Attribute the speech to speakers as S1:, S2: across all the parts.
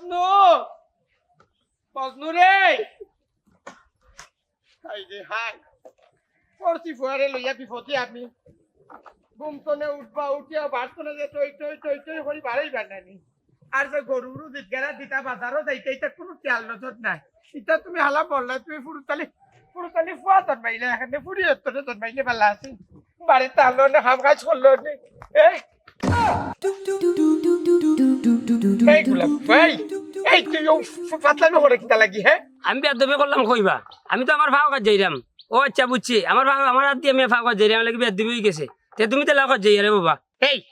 S1: মজনু মজনু রে হাই রে হাই পড়ছি ফুয়ারে লইয়া বিপদে আমি ঘুমতনে উঠবা উঠিয়া বাড়তনে যে টই টই টই টই করি বাড়াই বানানি আর যে গরুরু দিতগারা দিতা বাজারও যাইতে এটা কোনো খেয়াল নজর নাই এটা তুমি হালা বললা তুমি ফুরুতালি ফুয়া জন্মাইলে এখানে ফুরি হত্তরে জন্মাইলে ভালো আছে বাড়িতে আনলো না হাম কাজ করলো না এই এই গোলাপ ভাই এই তুই পাতলামি করে কিতা লাগি হ্যাঁ
S2: আমি বেদবি করলাম কইবা আমি তো আমার ভাও কাজ যাইরাম ও আচ্ছা বুঝছি আমার ভাও আমার হাত দিয়ে আমি ভাও কাজ যাইরাম লাগি বেদবি হয়ে গেছে তে তুমি তো লাগাত যাই রে বাবা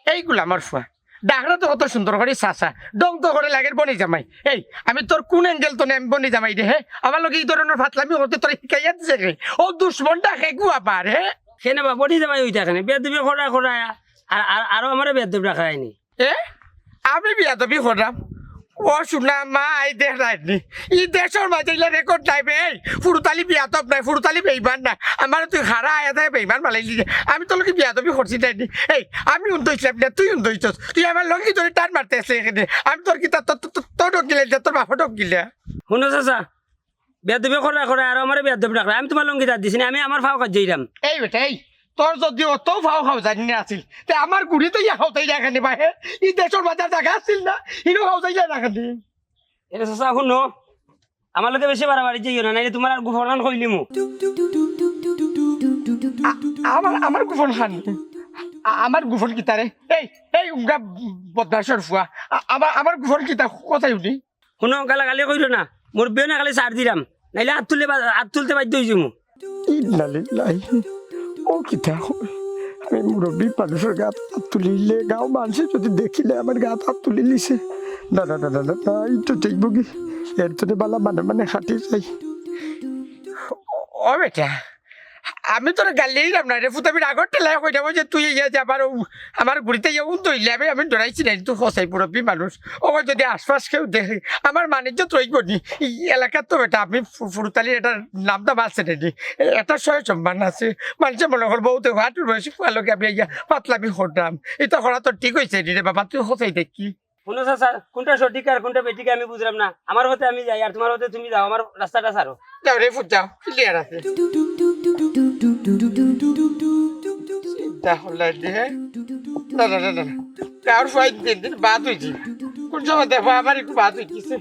S1: এই গোলামার ফুয়া ডাকরা তো কত সুন্দর করে চাচা ডং তো করে লাগে বনি জামাই এই আমি তোর কোন অ্যাঙ্গেল তো আমি বনি জামাই রে হ্যাঁ আমার লগে এই ধরনের ফাতলামি করতে তোর শিখাইয়া দিছে রে ও দুশ্মনটা খেগু আবার হ্যাঁ
S2: সেনে বা বডি জামাই হইতা কেন বেদবি করা করা আর আরো আমার বেদবি রাখায়নি
S1: এ আমি বিয়াদবি করলাম ও শুনা মা এই দেখ রাইনি এই দেশের মাঝে রেকর্ড নাই বে ফুরুতালি বিয়াদব নাই ফুরুতালি বেইমান না আমার তুই খারা আয়া থাকে বেইমান মালাইলি আমি তোর লোকে বিয়াদবি করছি নাইনি এই আমি উন্দইছিলাম না তুই উন্দইছস তুই আমার লগে ধরে টান মারতে আসলে এখানে আমি তোর কি তোর ডক গিলে তোর বাপা ডক গিলে
S2: শুনো চাচা বেদবি করা করা আর আমার বেদবি রাখা আমি তোমার লঙ্গি দিছি না আমি আমার ভাও কাজ যাইরাম
S1: এই বেটা এই তোর যদি অত ভাও খাও জানি না আছিল তে আমার গুড়িতে ইয়া খাওতাই রাখানি বাহে এই দেশের বাজার জায়গা আছিল না ইনো খাওতাই রাখানি
S2: এটা চাচা শুনো আমার লগে বেশি বাড়াবাড়ি যাইও না নাইলে তোমার আর গুফরান কইলি মু
S1: আমার গুফন খান আমার গুফন কিতারে এই এই উঙ্গা বদমাসর ফুয়া আমার গুফন কিতা কথাই উনি
S2: শুনো গালাগালি কইলো না মোর বিয়ে না খালি সার দিলাম নাইলে হাত তুলতে বাধ্য হইছি মু
S1: ইল্লালিল্লাহ ও কিতা আমি মুরব্বী মানুষের গাত হাত তুলিলে গাঁও মানুষে যদি দেখিলে আমার গাত হাত তুলি লিছে না না না না না এই তো দেখব কি এর তো বালা মানে হাঁটি যাই ও বেটা আমি তোর গালি দিলাম না রে ফুতাবির আগর টেলাই কই যাবো যে তুই ইয়ে যাবার আমার ঘুরিতে যাবো দইলে আমি ডরাইছি না তুই সঁচাই মুরব্বী মানুষ ও যদি আশপাশ কেউ দেখে আমার বাণিজ্য তৈরি করি এই এলাকার তো বেটা আপনি ফুরুতালির এটার নামটা বাঁচছে নাকি এটা সয় সম্মান আছে মানুষের মনে করবো তো হাঁটুর বয়সী ফুয়ালোকে আমি ইয়া পাতলামি করতাম এটা করা তো ঠিক হয়েছে রে বাবা তুই সঁচাই দেখি
S2: শুনো চাচা কোনটা সঠিক আর কোনটা বেঠিক আমি বুঝলাম না আমার হতে আমি যাই আর তোমার হতে তুমি যাও আমার রাস্তাটা ছাড়ো
S1: যাও রে ফুট যাও ক্লিয়ার আছে চিন্তা হল না না না না কার ফাইট দিন বাদ হয়েছি কোন সময় দেখো আমার একটু বাদ হয়েছে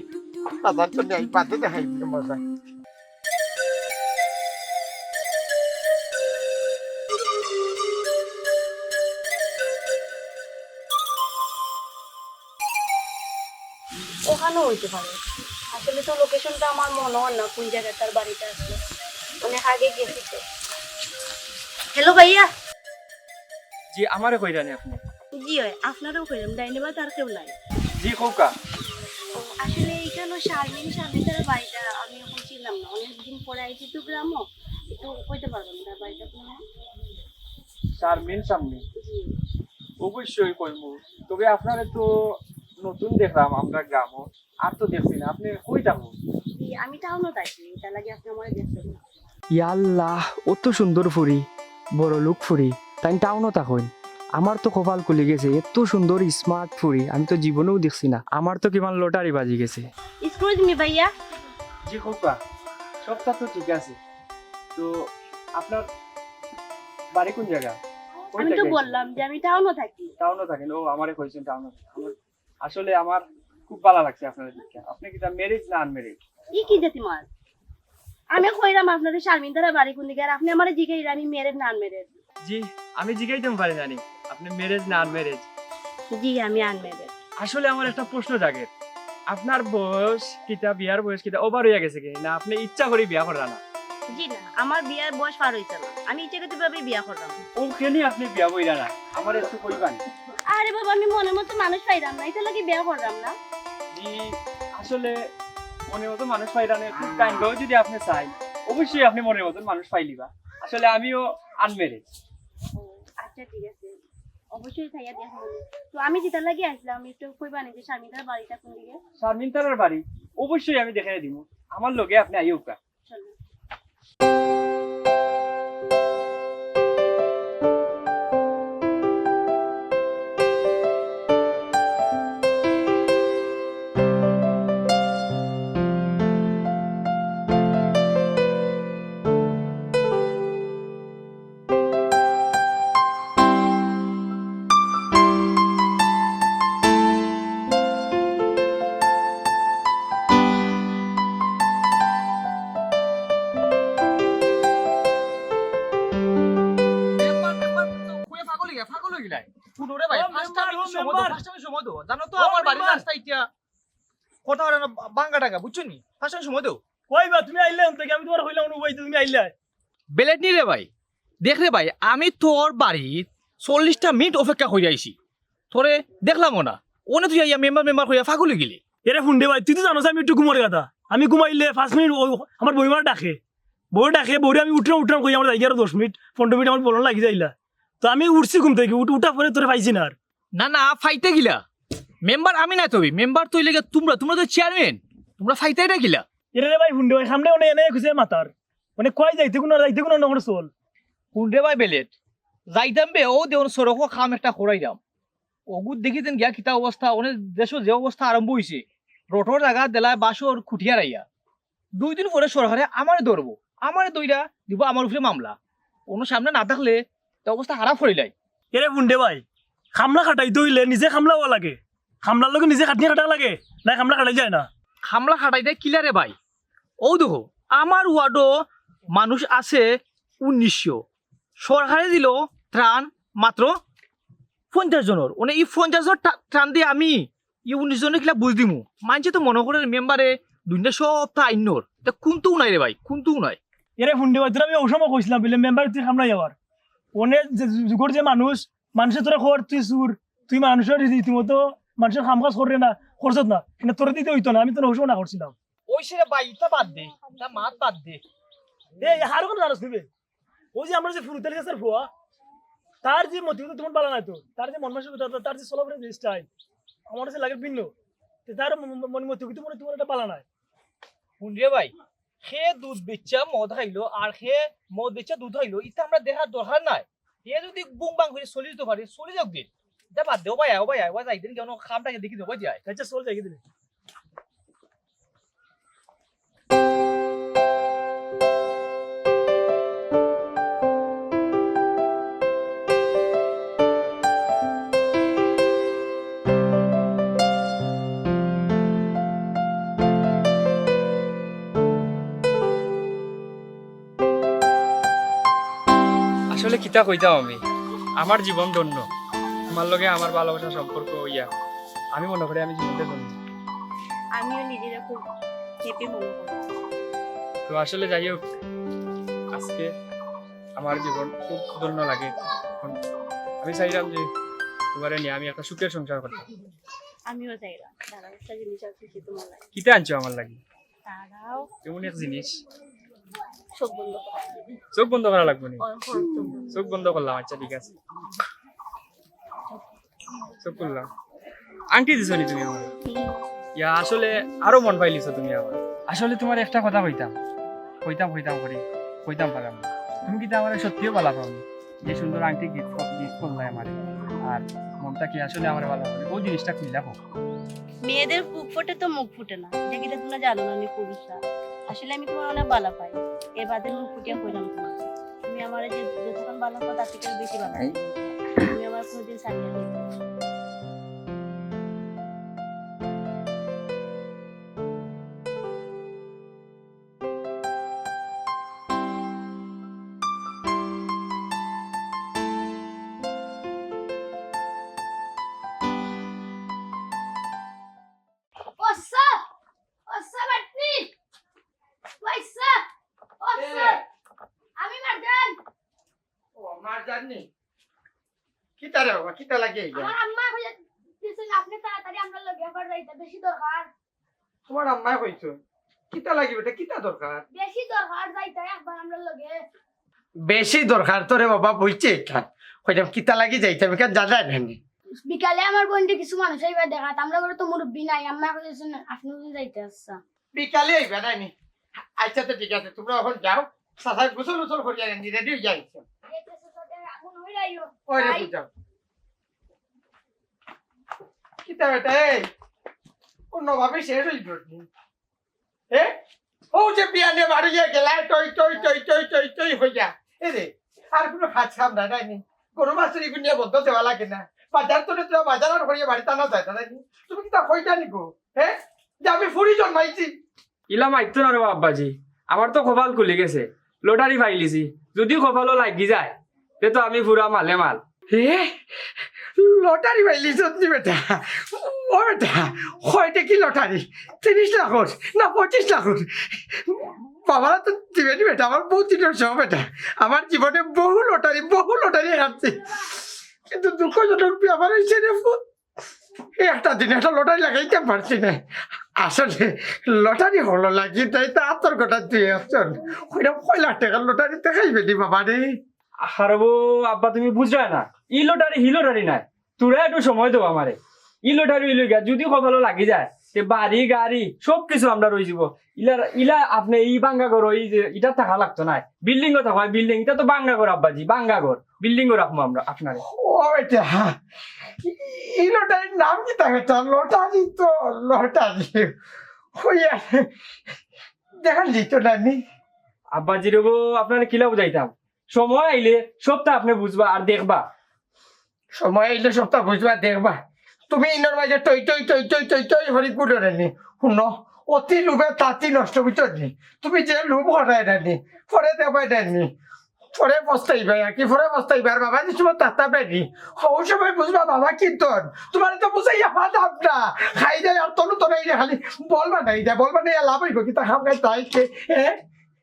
S1: বাজার তো নেই বাদে দেখাই মজা
S3: ওখানেও হইতে পারে আসলে তো লোকেশনটা আমার মনে হয় না কোন জায়গায় তার বাড়িটা আসলে অনেক আগে গেছি তো হ্যালো ভাইয়া
S4: জি আমারে কইরানি আপনি
S3: জি হয় আপনারও কইলাম ডাইনে বা তার কেউ নাই
S4: জি কৌকা
S3: আসলে এইখানে শারমিন তার বাড়িটা আমি এখন ছিলাম না অনেকদিন পরে আইছি তো গ্রামও একটু কইতে পারবেন তার বাড়িটা আপনার
S4: শারমিন সামনে অবশ্যই কইমু তবে আপনারে তো নতুন দেখলাম আমরা গ্রামও আর তো দেখছি না আপনি কই থাকো
S3: আমি টাউনও থাকি এটা লাগে আপনি আমার দেখছেন না
S5: ইয়াল্লাহ অত সুন্দর ফুরি বড় লোক ফুরি তাই টাউনও থাকুন আমার তো কপাল খুলে গেছে এত সুন্দর স্মার্ট ফুরি আমি তো জীবনেও দেখছি না আমার তো কিমান লটারি বাজি গেছে
S3: এক্সকিউজ মি ভাইয়া
S4: জি কৌকা সবটা তো ঠিক আছে তো আপনার বাড়ি কোন জায়গা
S3: আমি তো বললাম যে আমি টাউনও থাকি
S4: টাউনও থাকেন ও আমারে কইছেন টাউনও আমার আসলে আমার খুব ভালো লাগছে আপনার দিকে আপনি কি ম্যারেজ না আনম্যারেজ
S3: কি জাতি মাল আমি কইরাম আপনাদের শারমিন তার বাড়ি কোন দিকে আর আপনি আমারে জিজ্ঞাসা আমি মেরেজ না আনমেরেজ
S4: জি আমি জিজ্ঞাইতে পারি জানি আপনি ম্যারেজ না আনম্যারেজ
S3: জি আমি আনমেরেজ
S4: আসলে আমার একটা প্রশ্ন জাগে আপনার বয়স কিটা বিয়ার বয়স কিটা ওভার হয়ে গেছে কি না আপনি ইচ্ছা করে বিয়া করা না
S3: জি না আমার বিয়ার বয়স পার হইছে না আমি ইচ্ছাকৃত ভাবে বিয়া করলাম
S4: ও কেন আপনি বিয়া কইরা না আমার একটু কইবান
S3: আরে বাবা আমি মনের মতো মানুষ পাইলাম না এটা লাগি বিয়া করলাম না
S4: জি আসলে মনের মতো মানুষ পাইরা না একটু টাইম দাও যদি আপনি চাই অবশ্যই আপনি মনের মতো মানুষ পাইলিবা আসলে আমিও আনম্যারেজ
S3: আচ্ছা ঠিক আছে অবশ্যই থাইয়া দিয়া হবে তো আমি যেটা লাগি আসলাম আমি একটু কইবা না যে শারমিনতার বাড়িটা কোন দিকে
S4: শারমিন তারার বাড়ি অবশ্যই আমি দেখাই দিব আমার লগে আপনি আইউকা
S3: চলো
S6: নাই কোনোরে ভাই ফার্স্ট টাইম সময় দাও জানো তো আমার বাড়ির রাস্তা ইতিয়া কথা বলে না বাঙ্গা টাকা বুঝছো নি ফার্স্ট টাইম সময় দাও
S7: কইবা তুমি আইলে থেকে আমি তোমার কইলাম ওই তুমি আইলে
S6: বেলেট নি রে ভাই দেখ রে ভাই আমি তোর বাড়ির 40টা মিনিট অপেক্ষা করে আইছি তোরে দেখলামও না ওনে তুই আইয়া মেম্বার কইয়া ফাগুলি গেলি
S7: এরে ফুন্ডে ভাই তুই তো জানোস আমি একটু ঘুমোর কথা আমি ঘুমাইলে 5 মিনিট আমার বইমার ডাকে বই আমি উঠলাম কই আমার জায়গা 10 মিনিট 15 মিনিট আমার বলন লাগি যাইলা তো আমি উঠছি ঘুম থেকে উঠা পরে তোরে পাইছি না আর
S6: না ফাইতে গিলা মেম্বার আমি না তবে মেম্বার তুই লেগে তোমরা তো চেয়ারম্যান তোমরা ফাইতে এটা গিলা
S7: এরে রে ভাই ফুন্ডে ভাই সামনে ওনে এনে খুঁজে মাতার মানে কই যাইতে কোনো নগর চল
S6: কোনরে ভাই বেলেট যাইতাম বে ও দেউন সরক খাম একটা খরাইরাম ওগুত দেখি দেন গিয়া কিতা অবস্থা ওনে দেশ যে অবস্থা আরম্ভ হইছে রোটর জায়গা দেলায় বাসর খুঁটিয়া রাইয়া 2 দিন পরে সরকারে আমারে ধরবো আমারে দইরা দিব আমার উপরে মামলা ওনো সামনে না থাকলে তো অবস্থা খারাপ হইলাই
S7: এরে ফুন্ডে ভাই খামলা খাটাই দইলে নিজে খামলা হওয়া লাগে খামলার লগে নিজে খাটনি খাটা লাগে না খামলা খাটাই যায় না
S6: খামলা খাটাই দেয় কিলারে ভাই ও দেখো আমার ওয়ার্ডও মানুষ আছে 1900 সরকারে দিল ত্রাণ মাত্র 50 জনের মানে এই 50 জন ত্রাণ দিয়ে আমি এই 19 জনের কিলা বুঝ দিমু মানছে তো মনে করেন মেম্বারে দুইটা সপ্তাহ আইনর তা কোনটাও নাই রে ভাই কোনটাও নাই
S7: এরে ফুন্ডে ভাই তোরা আমি ওসময় কইছিলাম বলে মেম্বার তুই খামলা যাওয়ার ওনে যুগর যে মানুষের তোরা খবর তুই সুর তুই মানুষের রীতিমতো মানুষের কাম কাজ করে না করছত না কিন্তু তোরা দিতে হইতো না আমি তো ওসময় না করছিলাম
S6: ওই সে ভাই ইটা বাদ দে তা মাত বাদ দে
S7: এই হার কোন জানাস তুমি ওই যে আমরা যে ফুরুতেল গেছের ফুয়া তার যে মতিগত তোমার বালা নাই তো তার যে মন মানসিকতা তার যে চলাফেরা যে স্টাইল আমার কাছে লাগে ভিন্ন তার মন মতিগত মনে তোমার একটা বালা নাই
S6: শুনরে ভাই সে দুধ বেচা মদ খাইলো আর সে মদ বেচা দুধ খাইলো ইটা আমরা দেখার দরকার নাই সে যদি বুং বাং করে চলি যেতে পারে চলে যাক দিন এটা বাদ দে ও ভাই যাই দিন কেন খামটাকে দেখি দেবো যায়
S7: আচ্ছা চল যাই দিলে
S5: আসলে কিতা কইতাম আমার জীবন ধন্য তোমার লগে আমার ভালোবাসা সম্পর্ক হইয়া আমি মনে করি আমি জীবনটা ধন্য
S3: আমিও নিজেরা খুব হ্যাপি মনে করি।
S5: তো আসলে যাই হোক আজকে আমার জীবন খুব ধন্য লাগে এখন আমি চাইলাম যে তোমার নিয়ে আমি একটা সুখের সংসার করতাম
S3: আমিও চাইলাম দাঁড়াও একটা জিনিস আছে কি তোমার লাগে
S5: কিতা আনছো আমার লাগে
S3: দাঁড়াও
S5: এমন এক জিনিস
S3: চোখ বন্ধ করো।
S5: চোখ বন্ধ করা লাগবে না
S3: চোখ বন্ধ।
S5: চোখ বন্ধ করলাম আচ্ছা ঠিক আছে চোখ করলাম আংটি দিছো নি তুমি আমার ইয়া আসলে আরো মন পাইলিছো তুমি আমার আসলে তোমার একটা কথা কইতাম পারলাম না। তুমি কি আমার সত্যিও ভালো পাও যে সুন্দর আংটি গিফট করলাই আমার আর মনটা কি আসলে আমার ভালো পাবে ওই জিনিসটা খুললা হোক
S3: মেয়েদের বুক ফোটে তো মুখ ফুটে না এটা কি তোমরা জানো না আমি পুরুষরা আসলে আমি তোমার অনেক ভালো পাই এ বাদে মুখ ফুটিয়ে কইলাম তোমাকে তুমি আমার যে যতক্ষণ ভালো পাও তার থেকে বেশি ভালো পাও। তুমি আমার কোনোদিন ছাড়িয়ে দিবে না।
S1: ও আমার জানি কিতা রে বাবা কিতা লাগে
S8: আমার আম্মা কইয়া দিছেন আপনি তাড়াতাড়ি আমরা লগে আবার যাইতে বেশি দরকার
S1: তোমার আম্মা কইছো কিতা লাগিবে এটা কিতা দরকার
S8: বেশি দরকার যাইতে একবার আমরা লগে
S1: বেশি দরকার তোরে বাবা বইছে এটা কইতাম কিতা লাগি যাইতাম কেন যা যায় নানি
S8: বিকালে আমার বন্ধু কিছু মানুষ আইবা দেখাত আমরা ঘরে তো মুরব্বি নাই আম্মা কইছেন আপনি যাইতে আসছা
S1: বিকালে আইবা নানি আচ্ছা তো ঠিক আছে তোমরা এখন যাও সাথে গোসল করিয়া নি রেডি হয়ে যাইছো
S8: দেখতেছো সাথে আগুন হইরা আইও
S1: ওই রে যাও কিতা বেটা এই অন্য ভাবে শেষ হই গনি এ ও যে বিয়ানে বাড়িয়ে গেলা টই হইয়া এ রে আর কোনো কাজ কাম না নাইনি গরু মাছের গুনিয়া বন্ধ দেওয়া লাগে না বাজার তো বাজার আর করিয়া বাড়িতে আনা যায় না তুমি কিতা কইতা নিগো হ্যাঁ যে আমি ফুরি জন্মাইছি
S5: ইলাম আইতো না রে আব্বাজি আমার তো কপাল খুলে গেছে লটারি ফাইলিছি যদি কপালও লাগি যায় তে তো আমি পুরা মালে মাল
S1: এ লটারি পাইলি সত্যি বেটা ও বেটা হয়টা কি লটারি 30 লাখর না 25 লাখর বাবারা তো দিবেনি বেটা আমার বহু দিনের সহ বেটা আমার জীবনে বহু লটারি হারছে কিন্তু দুঃখজনক ব্যাপার হয়েছে রে ফুট একটা দিন একটা লটারি লাগাইতে পারছি না আসলে লটারি হলো লাগি তাই তো আত্মর গোটা দিয়ে আসছেন ওইটা 5 লাখ টাকার লটারি দেখাইবে নি বাবা রে
S5: হারবো আব্বা তুমি বুঝরা না ই লটারি হি লটারি নাই তোরা একটু সময় দেবো আমারে ই লটারি ইলো গিয়া যদি কপালো লাগি যায় তে বাড়ি গাড়ি সব কিছু আমরা রয়ে যাব ইলা আপনি ই বাঙ্গা ঘর এই যে এটা থাকা লাগতো না বিল্ডিং ও থাকা বিল্ডিং এটা তো বাঙ্গা ঘর আব্বাজি বাঙ্গা ঘর বিল্ডিং ও রাখবো আমরা আপনারে
S1: ও বেটা এই লটারির নাম কি তা বেটা লটারি তো লটারি হইয়া দেখান দিত না নি
S5: আব্বাজি রবো আপনারে কিলা বুঝাইতাম সময় আইলে সবটা আপনি বুঝবা আর দেখবা
S1: সময় এলে সপ্তাহ বুঝবা দেখবা তুমি ইনোর মাঝে টই হরিপুর নি শুনো অতি লোভে তাঁতি নষ্ট বুঝছো নি তুমি যে লোভ হরাই রানি পরে দেবাই রানি পরে পস্তাইবা কি পরে পস্তাইবা আর বাবা যে সময় তাতা বেনি ওই সময় বুঝবা বাবা কীর্তন তোমার তো বুঝাই আমার দাম না খাই যায় আর তনু তনাই খালি বলবা নাই লাভ হইব কি তা খাম খাই তাই হ্যাঁ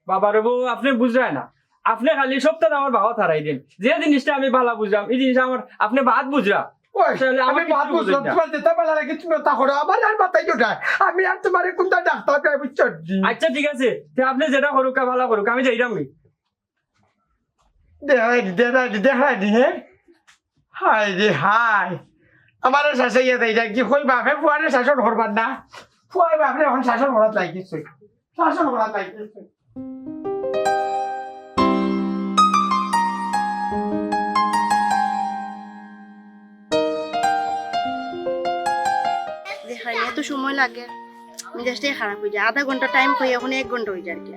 S5: বাবা রবো আপনি বুঝরায় না আপনি খালি সপ্তাহ আমার ভাও হারাই দিন যে জিনিসটা আমি বালা বুঝলাম এই জিনিসটা আমার আপনি বাদ বুঝরা
S1: আমি বাদ বুঝলাম তোমার যেতে বেলা লাগে তুমি তা করো আমার আর মাথায় জোটায় আমি আর তোমার কোনটা ডাক্তার প্রায় বুঝছো
S5: আচ্ছা ঠিক আছে আপনি যেটা করুক ভালো করুক আমি যাইরাম
S1: দেখাইনি হ্যাঁ হাই রে হাই আমার শাসাইয়া দেয় কি কই বাপে ফুয়ারে শাসন করবার না ফুয়াই বাপরে এখন শাসন করাত লাগিয়েছে
S3: দেখাই এত সময় লাগে মেজাজটাই খারাপ হয়ে যায় আধা ঘন্টা টাইম পাই এখন 1 ঘন্টা হয়ে যায় আর কি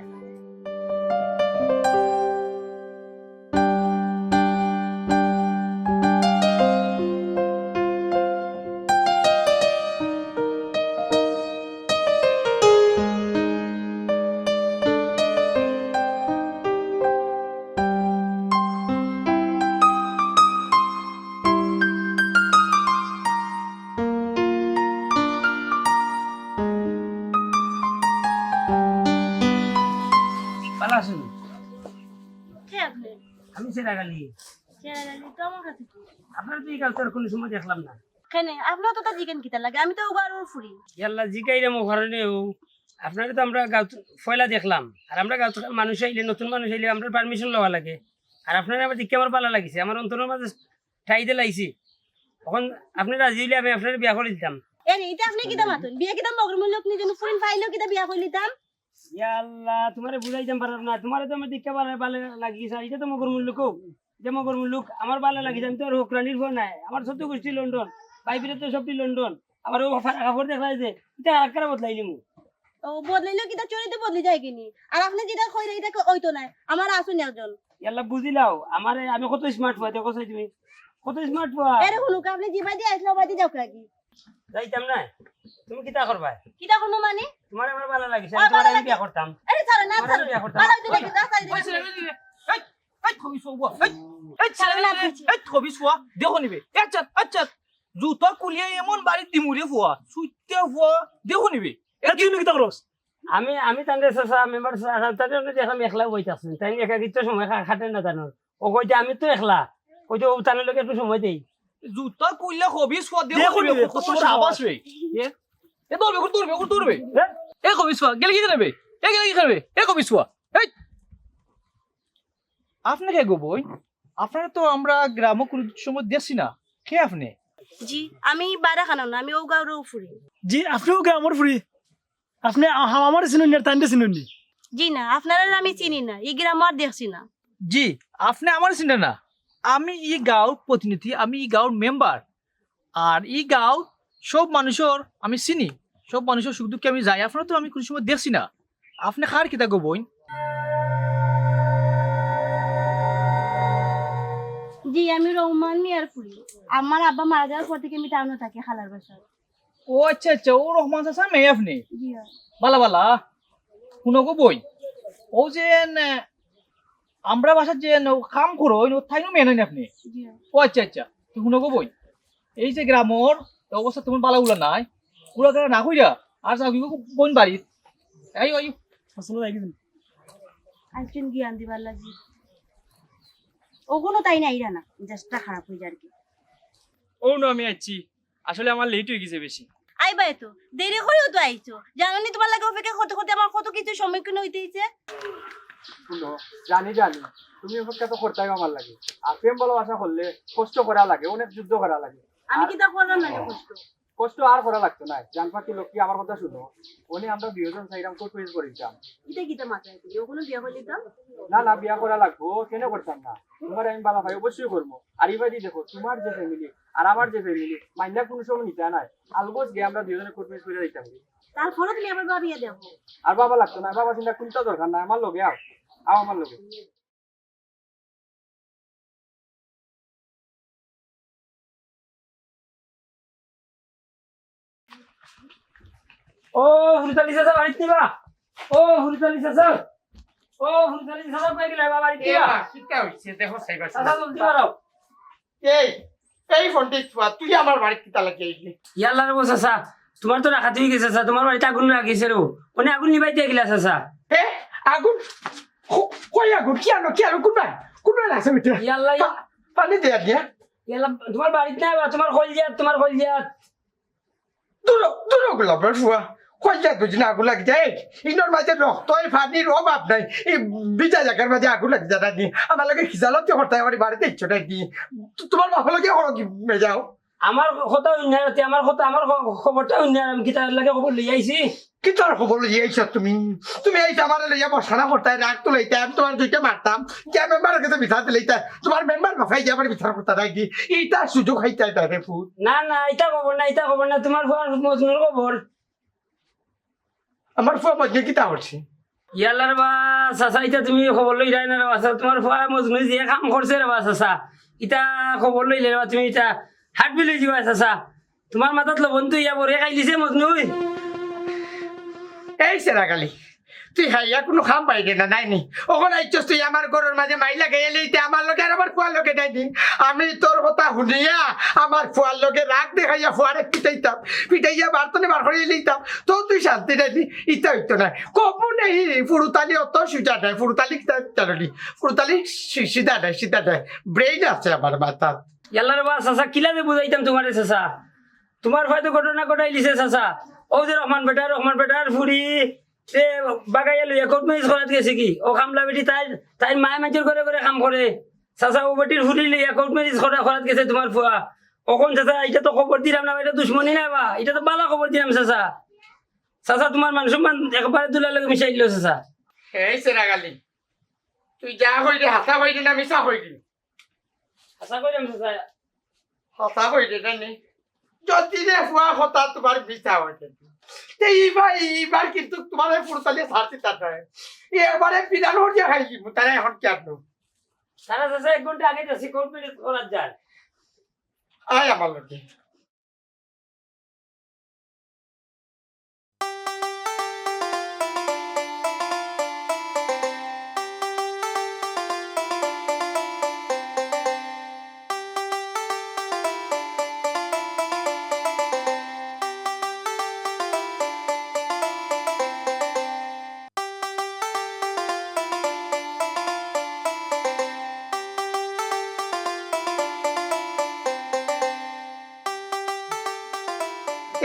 S2: ভালো আছেন
S3: কে আপনি
S2: আমি সেরাগালি
S3: চেহারা তো আমার কাছে কি
S2: আপনার তো এই কালচার কোনো সময় দেখলাম না
S3: কেন আপনার তো তা জিকেন কিতা লাগে আমি তো ওগার ফুরি
S2: ইয়াল্লা জিকাইরে মো ঘরে আপনারা তো আমরা গাঁও ফয়লা দেখলাম আর আমরা গাঁও মানুষ আইলে নতুন মানুষ আইলে আমরা পারমিশন লওয়া লাগে আর আপনারা আমার দিকে আমার ভালো লাগিছে আমার অন্তরের মাঝে ঠাইতে লাগছে তখন আপনি রাজি হইলে আমি আপনার বিয়া করে দিতাম
S3: এনে এটা আপনি কিতা মাতুন বিয়া কিতা মগর মূল্য আপনি যেন ফুরিন ফাইলেও কিতা বিয়া কইলি দাম
S2: ইয়াল্লা তোমারে বুঝাইতাম পারলাম না তোমারে তো আমার দিকে ভালো লাগিছে এটা তো মগর মূল্য কো যে মগর মূল্য আমার ভালো লাগিছে আমি তো আর হোকরানির ভয় নাই আমার সত্য গোষ্ঠী লন্ডন বাইবিরে তো সবটি লন্ডন আবার ও কাপড় দেখাই যে এটা আর কারা বদলাইলি মু
S3: ও বদলাইলেও কিতা চরিতে বদলি যায় কিনি আর আপনি যেটা কইলে এটা ওইতো নাই আমার আসুন একজন
S2: ইয়াল্লা বুঝিলাও আমারে আমি কত স্মার্ট হই দেখো তুমি কত স্মার্ট হওয়া
S3: এরে হুনুকা আপনি জিবা দিয়ে আসলে বাদি যাও কি
S2: যাইতাম না তুমি কিতা করবা
S3: কিতা করব মানে
S2: তোমার আমার ভালো লাগিছে আমি তোমার আমি বিয়া করতাম
S3: আরে ছাড়ো না
S2: তোমার
S3: ছাড়ো
S2: বিয়া করতাম
S3: ভালো দিলে কিতা সাইড
S6: এই ছেলে মেয়ে এই থবি সোয়া এই
S3: ছাড়ো
S6: ছেলে
S3: না
S6: মেয়ে এই থবি সোয়া দেখো নিবে আচ্ছা জুতা কুলিয়ে এমন বাড়ি দিমুরে ফুয়া সুইতে ফুয়া দেখো নিবে
S7: এটা কি কিতা করস
S2: আমি তান্ডে সাসা মেম্বার তান্ডে দেখলাম একলা বইতাছেন তাই একা কিছু সময় খাটে না জানো ও কইতে আমি তো একলা কইতে ও তানের লগে একটু সময় দেই
S6: জুতা কুলিয়ে হবি সোয়া দেখো
S7: দেখো
S6: নিবে
S7: নিবে,
S6: কত
S7: কত
S6: সাবাস রে এ দৌড়বে এ কবি সোয়া গেলে কি করবে এ কবি সোয়া এই আপনি কে গো বই আপনারা তো আমরা গ্রাম কোন সময় দেখছি না কে আপনি
S3: জি আমি বারা খানো না আমি ওগার ফুরি
S7: জি আপনিও গ্রামের ফুরি আপনি আমার চিনুন না তাইন্দে চিনুন নি
S3: জি না আপনারা আমি চিনি না এই গ্রামার দেখছি না
S6: জি আপনি আমার চিন্তা না আমি ই গাঁওর প্রতিনিধি আমি ই গাঁওর মেম্বার আর ই গাঁও সব মানুষের আমি চিনি সব মানুষের সুখ দুঃখে আমি যাই আপনারা তো আমি কোনো সময় দেখছি না আপনি কার কিতা গো বই
S3: জি আমি রহমান মিয়ার ফুরি আমার আব্বা মারা যাওয়ার পর থেকে আমি টাউনে থাকি খালার বাসায়
S6: ও আচ্ছা ও রহমান চাচা মেয়ে আপনি
S3: জি হয়।
S6: বালা শুনো গো বই ও যে আমরা বাসার যে কাম করো তাই মেয়ে নেন আপনি
S3: জি
S6: ও আচ্ছা আচ্ছা তুই শুনো গো বই এই যে গ্রামর অবস্থা তোমার বালাগুলা নাই পুরা করে না কইরা আর যাও বোন বাড়ি এই ওই
S7: আসলে যাই কিন্তু
S3: একজন জ্ঞান দিবার লাগি ওগুলো তাই নাই না জাস্টটা খারাপ হয়ে যায় আর কি
S5: ও না আমি আইছি আসলে আমার লেট হয়ে গেছে বেশি
S3: আইবা তো দেরি করেও তো আইছো জানানি তোমার লাগে অপেক্ষা করতে করতে আমার কত কিছু সম্মুখীন হইতে হইছে
S4: শুনো জানি তুমি অপেক্ষা তো করতেই আমার লাগে আর প্রেম ভালোবাসা করলে কষ্ট করা লাগে অনেক যুদ্ধ করা লাগে
S3: আমি কি তা করলাম না কষ্ট
S4: কষ্ট আর করা লাগতো না জানপাতি লোক কি আমার কথা শুনো উনি আমরা বিয়োজন চাইলাম কোর্ট ফেস করেছিলাম
S3: এটা কি তা মাথায় তুই ওগুলো বিয়া করলি তো
S4: না বিয়া করা লাগবো কেন করতাম না তোমার আমি ভালো ভাই অবশ্যই করবো আর এবার দেখো তোমার যে ফ্যামিলি আর আমার যে ফ্যামিলি মাইন্ডা কোনো সময় নিতে নাই আলগোজ গিয়ে আমরা দুজনে কোর্ট ফেস করে দিতাম
S3: তারপরে তুমি আবার বিয়া দেখো
S4: আর বাবা লাগতো না বাবা চিন্তা কোনটা দরকার না আমার লগে আও আমার লগে
S2: ও হুরতালি চাচা বাড়িতে নিবা ও হুরতালি চাচা ও হুরতালি চাচা কই গেলে বাবা বাড়িতে নিবা
S1: কিতা হইছে দেখো সাইবা
S2: চাচা জলদি বাড়াও
S1: এই এই ফোনটি তুই আমার বাড়িতে কিতা লাগে আইলি
S2: ইয়াল্লা রে চাচা তোমার তো রাখা তুই গেছে চাচা তোমার বাড়িতে আগুন লাগিয়েছে রো মানে আগুন নিবাই দিয়ে গেলা চাচা
S1: এ আগুন কই আগুন কি আনো কোনবাই লাগছে মিটা
S2: ইয়াল্লা
S1: পানি দিয়া দিয়া
S2: ইয়াল্লা তোমার বাড়িতে নাই বা তোমার কলজিয়াত
S1: দূর গোলাপের ফুয়া কই যা বুঝি না আগুন লাগি যায় ইনোর মাঝে রক্ত এই পানির অভাব নাই এই বিজা জায়গার মাঝে আগুন লাগি যায় নি আমার লগে খিজালত করতে আমার বাড়িতে ইচ্ছটা কি তোমার বাপা লগে করো কি যাও
S2: আমার কথা উন্নয়ন আমার খবরটা উন্নয়ন আমি কি তার লাগে খবর লই আইছি
S1: কি তোর খবর লইয়াইছ তুমি এই আমার লইয়া বসানা করতে রাগ তো লইতে আমি তোমার দুইটা মারতাম যে মেম্বারের কাছে বিচার দিলেইতা তোমার মেম্বার বাফাই যে আমার বিচার করতে রাখি এইটা সুযোগ হইতে তাই ফুট
S2: না এটা খবর না তোমার মজনুর খবর
S1: আমার ফুয়া মধ্যে কিতা করছে
S2: ইয়াল্লার বা চাচা ইটা তুমি খবর লই যাই না রে বাসা তোমার ফুয়া মজনু যে কাম করছে রে বা চাচা ইটা খবর লইলে রে তুমি ইটা হাট বিলে যাবা চাচা তোমার মাথাত লবণ তো ইয়া বরে খাইলিছে মজনু
S1: এই সেরাগালি তুই হাইয়া কোনো খাম পাইলে না নাই নি ওখানে আইছস তুই আমার ঘরের মাঝে মাইলা গেলে আমার লোকে আর আমার ফুয়ার লোকে নাই নি আমি তোর কথা শুনিয়া আমার ফুয়ার লোকে রাগ দেখাইয়া ফুয়ারে পিটাইয়া বার্তনে বার করে লইতাম তো তুই শান্তি নাই নি ইটা হইতো না কপু নেই ফুরুতালি অত সুইটা দেয় ফুরুতালি চালি ফুরুতালি সিধা দেয় ব্রেইন আছে আমার মাথা
S2: ইয়াল্লার বা চাচা কিলাতে বুঝাইতাম তোমার চাচা তোমার হয়তো ঘটনা ঘটাইলিছে চাচা ও যে রহমান বেটার ফুরি সে বাগাইয়া লইয়া কোর্ট ম্যারেজ করাত গেছে কি ও কামলা বেটি তাই মায়ে মাঝের করে কাম করে চাচা ও বেটির ফুরি লইয়া কোর্ট ম্যারেজ করাত গেছে তোমার ফুয়া কখন চাচা এটা তো খবর দিলাম না এটা দুশ্মনী না বা এটা তো বালা খবর দিলাম চাচা তোমার মান সম্মান একবারে দুলার লগে মিশাই দিল চাচা
S1: এই সেরাগালি তুই যা হইলি হাসা হইলি না মিশা হইলি
S2: আশা করিলাম চাচা
S1: হতা হইলে জানি যদি রে ফুয়া হতা তোমার বিচা হইতে এইবার কিন্তু তোমার ফুরতালি ছাড়তে তার এবারে পিরান হয়ে খাইছি তারা এখন কেন
S2: সারা চাচা 1 ঘন্টা আগে যাচ্ছি কোর্ট ম্যারেজ করার যায়
S1: আয় আমার লোকে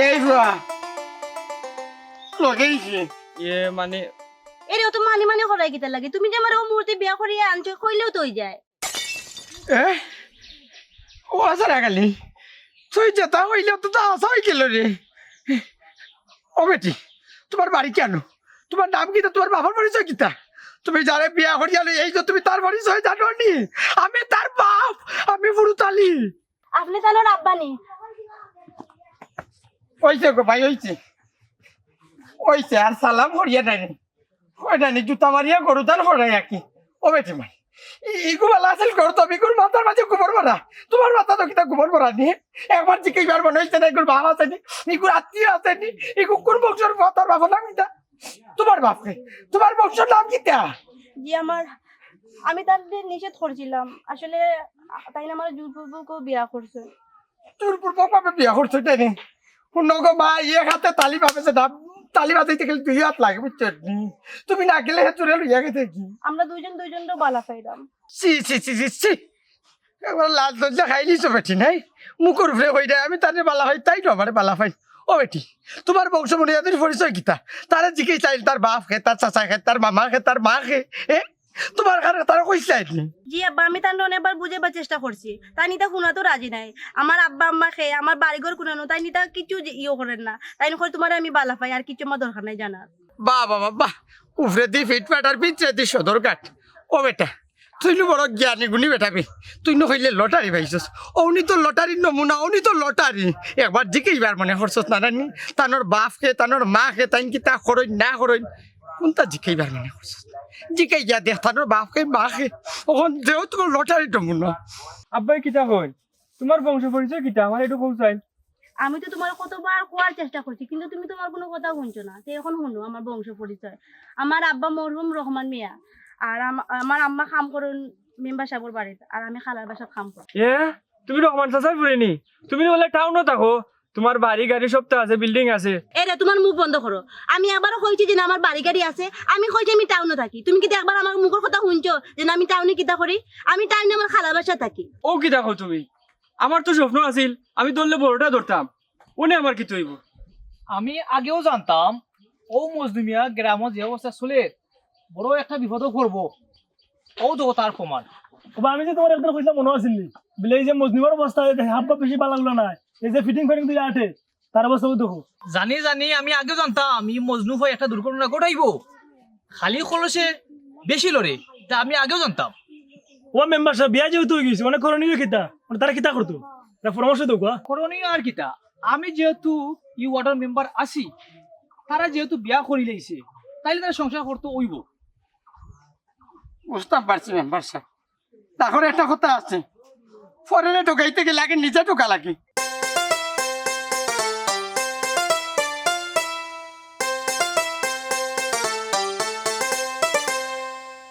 S1: এই ফুয়া লগেইছি
S5: মানে
S3: এরে তো মানি করাই কিতা লাগে তুমি যে আমার ও মুহূর্তে বিয়া করিয়া আনছো কইলেও তো হই যায়
S1: ও আসা রাখালি তুই যেতা হইলে তো আসা হয়ে গেল রে ও বেটি তোমার বাড়ি কেন তোমার নাম কিতা তোমার বাবার পরিচয় কিতা তুমি যারে বিয়া করিয়া এই যে তুমি তার পরিচয় জানো নি আমি তার বাপ আমি ফুরুতালি
S3: আপনি তানোর আব্বানি
S1: ওইছে গো ভাই ওইছে আর সালাম করিয়া নাই ওই নাই জুতা মারিয়া গরু তার করাই কি ও বেটি মাই ইগু বালা আসল কর তো বিগুর মাথার মাঝে গোবর ভরা তোমার মাথা তো কিতা গোবর ভরা নি একবার জিজ্ঞেস মনে হইছে না ইগুর বাবা আছে নি ইগুর আত্মীয় আছে নি ইগু কোন বংশের তার বাবা নাম কিতা তোমার বাপকে তোমার বংশের নাম কিতা
S3: জি আমার আমি তার নিষেধ করছিলাম আসলে তাই না আমার জোরপূর্বকও বিয়া করছে।
S1: তোর পূর্বক ভাবে বিয়া করছো তাই নে শুনগো মা ইয়ে হাতে তালি ভাবে যে না তালি বাজাইতে গেলে 2 হাত লাগে বুঝছো তুমি না গেলে হে চুরে লইয়া গেছে কি
S3: আমরা দুইজনও বালা পাইলাম।
S1: সি সি সি সি সি একবার লাল দরজা খাইলিছো বেটি নাই মুখের উপরে কই দেয় আমি তারে বালা ভাই তাই তো আমারে বালা ভাই ও বেটি তোমার বংশমনিয়াদের পরিচয় কিতা তারা জিজ্ঞেস চাইল তার বাপ খে তার চাচা খে তার মামা খে তার মা খে তোমার কারণে তারা কইছে চাইনি
S3: জি আব্বা আমি তার অনেকবার বুঝাবার চেষ্টা করছি তাই নিতা শুনা তো রাজি নাই। আমার আব্বা আম্মা খেয়ে আমার বাড়িঘর কুনানো তাই নিতা কিছু ইয়ে করেন না তাই নয় তোমার আমি বালা পাই আর কিছু আমার দরকার নাই জানার।
S1: বাহ বাবা বাহ উফরে দি ফিট পাটার পিছরে দি সদর কাট ও বেটা তুই বড় জ্ঞানী গুণী বেটাবি তুই নইলে লটারি পাইছস উনি তো লটারির নমুনা উনি তো লটারি একবার জিকেইবার মনে করছস না রানি তানোর বাপকে তানোর মাকে তাই কি তা করই না করই কোনটা জিকেইবার মনে করছস জিকাই যা দেখ তানোর বাপকে মাকে ওখান দেও তোমার লটারি নমুনা
S5: আব্বাই কিতা হই তোমার বংশ পরিচয় কিতা আমার একটু কইছাই।
S3: আমি তো তোমার কতবার কোয়ার চেষ্টা করছি কিন্তু তুমি তোমার কোনো কথা শুনছো না। তো এখন শুনো আমার বংশ পরিচয়। আমার আব্বা মরহুম রহমান মিয়া আর আমার আম্মা কাম করেন মেম্বার সাহেবের বাড়িতে আর আমি খালার বাসায় কাম করি।
S5: তুমি রহমান চাচাই ফুরিনি তুমি বলে টাউনও থাকো তোমার বাড়ি গাড়ি সব তো আছে বিল্ডিং আছে।
S3: এরে তোমার মুখ বন্ধ করো। আমি একবারও কইছি যে না আমার বাড়ি গাড়ি আছে আমি কইছি আমি টাউনে থাকি। তুমি কি একবার আমার মুখের কথা শুনছো যে না আমি টাউনে কিতা করি? আমি টাউনে আমার খালার বাসায় থাকি।
S5: ও কি দেখো তুমি আমার তো স্বপ্ন আছিল আমি ধরলে বড়টা ধরতাম উনি আমার কি তৈব।
S6: আমি আগেও জানতাম ও মজদুমিয়া গ্রামত যে অবস্থা চলে বড় একটা বিপদও করবো ও তো তার প্রমাণ।
S7: ওবা আমি যে তোমার একদম কইছিলাম মনে আছিল বলে এই যে মজনুমার অবস্থা হাফ বেশি ভালো লাগলো না এই যে ফিটিং ফিটিং তুই আঠে তার অবস্থা দেখো।
S6: জানি জানি আমি আগেও জানতাম আমি মজনু হয়ে একটা দুর্ঘটনা ঘটাইব খালি খরচে বেশি লড়ে তা আমি আগেও জানতাম।
S7: ও মেম্বার সাহেব বিয়া যেহেতু হয়ে গেছে অনেক করণীয় কিতা তারা কিতা করতো পরামর্শ দেবো।
S6: করণীয় আর কিতা আমি যেহেতু ই ওয়ার্ডার মেম্বার আছি তারা যেহেতু বিয়া করি লাইছে তাইলে তারা সংসার করতে ওইব।
S1: বুঝতে পারছি মেম্বার সাহেব তাহলে একটা কথা আছে ফরেনে ঢোকাইতে গেলে আগে নিজে ঢোকা লাগে